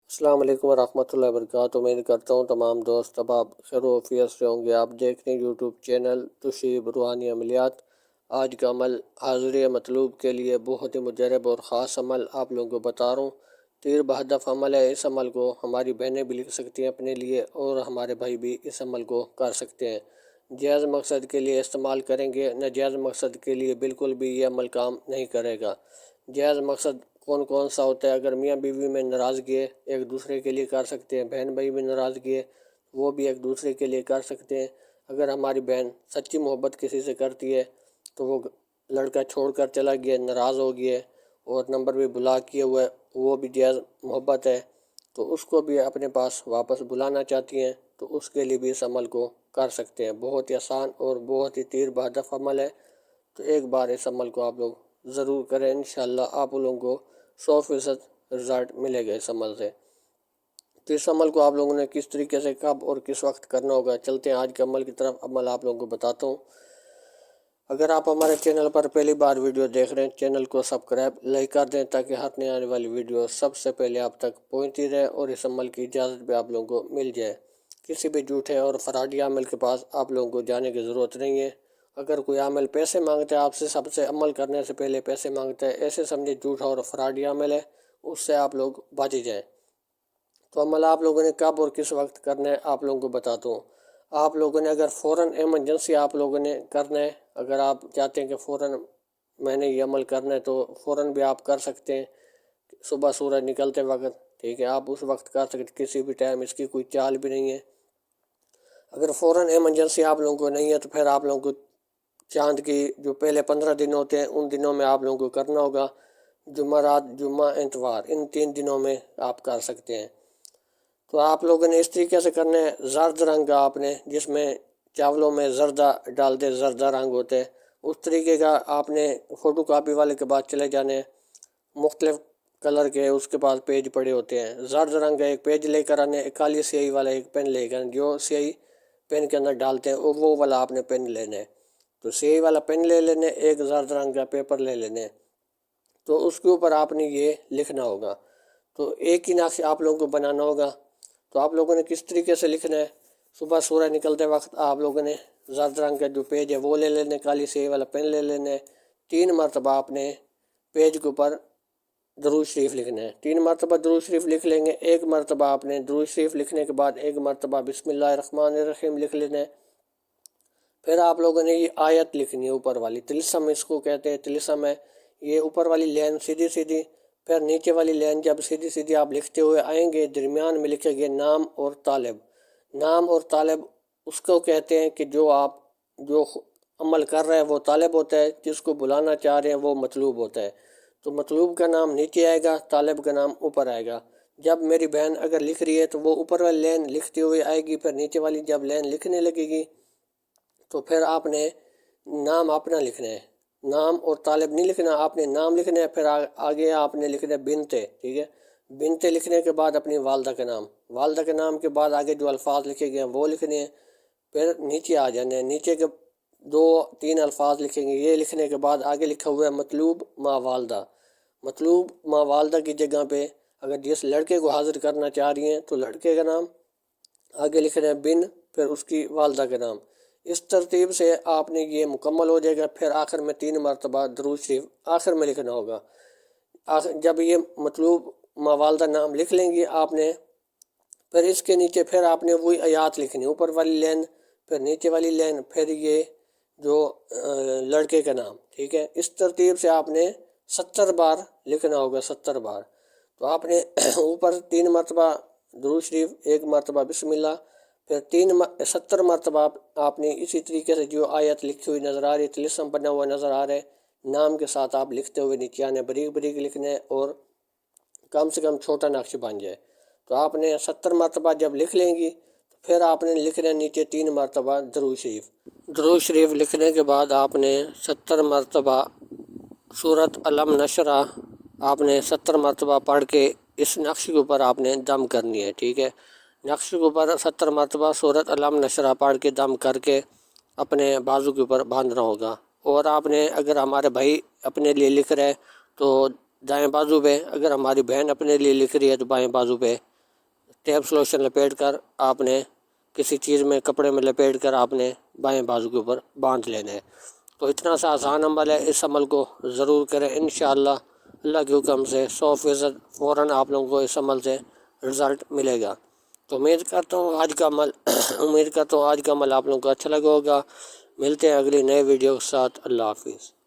السلام علیکم ورحمۃ اللہ وبرکاتہ۔ امید کرتا ہوں تمام دوست اب آپ خیر و عافیت سے ہوں گے۔ آپ دیکھ رہے ہیں یوٹیوب چینل تشریح روحانی عملیات۔ آج کا عمل حاضری مطلوب کے لیے بہت ہی مجرب اور خاص عمل آپ لوگوں کو بتا رہا ہوں۔ تیر بہدف عمل ہے۔ اس عمل کو ہماری بہنیں بھی لکھ سکتی ہیں اپنے لیے، اور ہمارے بھائی بھی اس عمل کو کر سکتے ہیں۔ جائز مقصد کے لیے استعمال کریں گے، ناجائز مقصد کے لیے بالکل بھی یہ عمل کام نہیں کرے گا۔ جائز مقصد کون کون سا ہوتا ہے؟ اگر میاں بیوی میں ناراضگی ہے، ایک دوسرے کے لیے کر سکتے ہیں۔ بہن بھائی میں ناراضگی ہے، وہ بھی ایک دوسرے کے لیے کر سکتے ہیں۔ اگر ہماری بہن سچی محبت کسی سے کرتی ہے تو وہ لڑکا چھوڑ کر چلا گیا، ناراض ہو گیا اور نمبر بھی بلاک کیے ہوئے، وہ بھی جائز محبت ہے، تو اس کو بھی اپنے پاس واپس بلانا چاہتی ہیں تو اس کے لیے بھی اس عمل کو کر سکتے ہیں۔ بہت ہی آسان اور بہت ہی تیر بہدف عمل ہے، تو ایک بار اس عمل کو آپ لوگ ضرور کریں۔ انشاءاللہ آپ لوگوں کو 100% رزلٹ ملے گا اس عمل سے۔ تو اس عمل کو آپ لوگوں نے کس طریقے سے کب اور کس وقت کرنا ہوگا، چلتے ہیں آج کے عمل کی طرف۔ عمل آپ لوگوں کو بتاتا ہوں۔ اگر آپ ہمارے چینل پر پہلی بار ویڈیو دیکھ رہے ہیں، چینل کو سبسکرائب لائک کر دیں تاکہ ہر نئی آنے والی ویڈیو سب سے پہلے آپ تک پہنچتی رہے اور اس عمل کی اجازت بھی آپ لوگوں کو مل جائے۔ کسی بھی جھوٹے اور فراڈی عامل کے پاس آپ لوگوں کو جانے کی ضرورت نہیں ہے۔ اگر کوئی عامل پیسے مانگتا ہے آپ سے، سب سے عمل کرنے سے پہلے پیسے مانگتا ہے، ایسے سمجھے جھوٹا اور فراڈی عامل ہے، اس سے آپ لوگ بچ جائیں۔ تو عمل آپ لوگوں نے کب اور کس وقت کرنا ہے آپ لوگوں کو بتاتا ہوں۔ آپ لوگوں نے اگر فوراً ایمرجنسی آپ لوگوں نے کرنا ہے، اگر آپ چاہتے ہیں کہ فوراً میں نے یہ عمل کرنا ہے تو فوراً بھی آپ کر سکتے ہیں، صبح سورج نکلتے وقت، ٹھیک ہے، آپ اس وقت کر سکتے، کسی بھی ٹائم، اس کی کوئی چال بھی نہیں ہے۔ اگر فوراً ایمرجنسی آپ لوگوں کو نہیں ہے تو پھر آپ لوگوں کو چاند کی جو پہلے 15 دن ہوتے ہیں ان دنوں میں آپ لوگوں کو کرنا ہوگا۔ جمعرات، جمعہ، اتوار، ان 3 دنوں میں آپ کر سکتے ہیں۔ تو آپ لوگوں نے اس طریقے سے کرنا ہے۔ زرد رنگ کا آپ نے، جس میں چاولوں میں زردہ ڈال دے، زردہ رنگ ہوتے ہیں، اس طریقے کا آپ نے فوٹو کاپی والے کے بعد چلے جانے ہیں۔ مختلف کلر کے اس کے پاس پیج پڑے ہوتے ہیں۔ زرد رنگ کا ایک پیج لے کر آنے، کالی سیاہی والا ایک پین لے کر، جو سیاہی پین کے اندر ڈالتے ہیں وہ والا آپ نے پین لینا ہے۔ تو سیاہی والا پین لے لینے، ایک زرد رنگ کا پیپر لے لینے، تو اس کے اوپر آپ نے یہ لکھنا ہوگا۔ تو ایک ہی نقش آپ لوگوں کو بنانا ہوگا۔ تو آپ لوگوں نے کس طریقے سے لکھنا ہے؟ صبح سورج نکلتے وقت آپ لوگوں نے زرد رنگ کا جو پیج ہے وہ لے لینے، کالی سیاہی والا پین لے لینے، 3 مرتبہ آپ نے پیج کے اوپر درود شریف لکھنا ہے۔ 3 مرتبہ درود شریف لکھ لیں گے۔ ایک مرتبہ آپ نے درود شریف لکھنے کے بعد ایک مرتبہ بسم اللہ الرحمن الرحیم لکھ لینا ہے۔ پھر آپ لوگوں نے یہ آیت لکھنی ہے اوپر والی، طلسم اس کو کہتے ہیں، طلسم ہے یہ اوپر والی لین سیدھی سیدھی، پھر نیچے والی لین جب سیدھی سیدھی آپ لکھتے ہوئے آئیں گے، درمیان میں لکھیں گے نام اور طالب۔ نام اور طالب اس کو کہتے ہیں کہ جو عمل کر رہے ہیں وہ طالب ہوتا ہے، جس کو بلانا چاہ رہے ہیں وہ مطلوب ہوتا ہے۔ تو مطلوب کا نام نیچے آئے گا، طالب کا نام اوپر آئے گا۔ جب میری بہن اگر لکھ رہی ہے تو وہ اوپر والی لین لکھتی ہوئی آئے گی، پھر نیچے والی جب لین لکھنے لگے گی تو پھر آپ نے نام اپنا لکھنا ہے، نام اور طالب نہیں لکھنا، آپ نے نام لکھنا ہے۔ پھر آگے آپ نے لکھنا ہے بنتے، ٹھیک ہے، بنتے لکھنے کے بعد اپنی والدہ کا نام، والدہ کے نام کے بعد آگے جو الفاظ لکھے گئے ہیں وہ لکھنے ہیں۔ پھر نیچے آ جانے ہیں، نیچے کے 2-3 الفاظ لکھیں گے، یہ لکھنے کے بعد آگے لکھا ہوا ہے مطلوب ما والدہ۔ مطلوب ما والدہ کی جگہ پہ اگر جس لڑکے کو حاضر کرنا چاہ رہی ہیں تو لڑکے کا نام، آگے لکھنا ہے بن، پھر اس کی والدہ کا نام۔ اس ترتیب سے آپ نے یہ مکمل ہو جائے گا۔ پھر آخر میں 3 مرتبہ درود شریف آخر میں لکھنا ہوگا۔ جب یہ مطلوب ما والدہ نام لکھ لیں گی آپ نے، پھر اس کے نیچے پھر آپ نے وہی آیات لکھنی، اوپر والی لین، پھر نیچے والی لین، پھر یہ جو لڑکے کا نام، ٹھیک ہے۔ اس ترتیب سے آپ نے 70 بار لکھنا ہوگا، 70 بار۔ تو آپ نے اوپر 3 مرتبہ درود شریف، 1 مرتبہ بسم اللہ، پھر 70 مرتبہ آپ نے اسی طریقے سے جو آیت لکھی ہوئی نظر آ رہی ہے، طلسم بنا ہوا نظر آ رہا ہے، نام کے ساتھ آپ لکھتے ہوئے نیچے آنے، بریک بریک لکھنے اور کم سے کم چھوٹا نقش بن جائے۔ تو آپ نے 70 مرتبہ جب لکھ لیں گی تو پھر آپ نے لکھنا نیچے 3 مرتبہ درود شریف۔ درود شریف لکھنے کے بعد آپ نے 70 مرتبہ سورۃ علم نشرہ آپ نے 70 مرتبہ پڑھ کے اس نقش کے اوپر آپ نے دم کرنی ہے، ٹھیک ہے۔ نقش کے اوپر 70 مرتبہ سورۃ علم نشرہ پڑھ کے دم کر کے اپنے بازو کے اوپر باندھنا ہوگا۔ اور آپ نے اگر ہمارے بھائی اپنے لیے لکھ رہے تو دائیں بازو پہ، اگر ہماری بہن اپنے لیے لکھ رہی ہے تو بائیں بازو پہ ٹیپ سلوشن لپیٹ کر آپ نے کسی چیز میں کپڑے میں لپیٹ کر آپ نے بائیں بازو کے اوپر باندھ لینا ہے۔ تو اتنا سا آسان عمل ہے، اس عمل کو ضرور کریں، انشاءاللہ اللہ کے حکم سے 100% فوراً آپ لوگوں کو اس عمل سے رزلٹ ملے گا۔ تو امید کرتا ہوں آج کا عمل آپ لوگوں کو اچھا لگا ہوگا۔ ملتے ہیں اگلی نئے ویڈیو کے ساتھ، اللہ حافظ۔